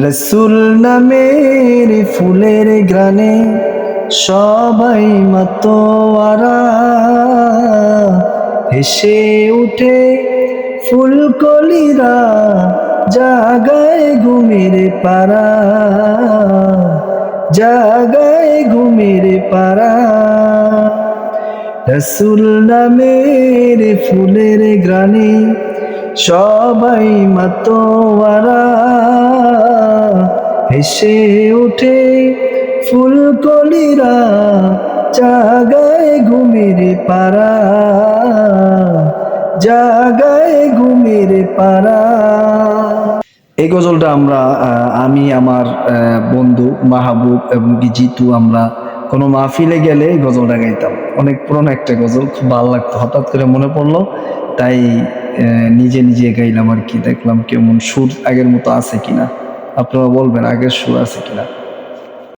রসুল নামের ফুলের গ্রানে সবাই মাতোয়ারা, হেসে উঠে ফুলকলিরা, জাগায় ঘুমের পাড়া, জাগায় ঘুমের পাড়া। রসুল নামের ফুলের গ্রানে সবাই মাতোয়ারা, হেসে উঠে ফুলকলিরা, জাগায় ঘুমের পাড়া, জাগায় ঘুমের পাড়া। এই গজলটা আমরা আমি আমার বন্ধু মাহবুব এবং জিতু আমরা কোনো মাহফিলে গেলে এই গজলটা গাইতাম। অনেক পুরনো একটা গজল, খুব ভালো লাগতো, হঠাৎ করে মনে পড়লো তাই নিজে নিজে গাইলাম আর কি। দেখলাম কেমন সুর আগের মতো আছে কিনা, আপনারা বলবেন আগের সুর আছে কিনা।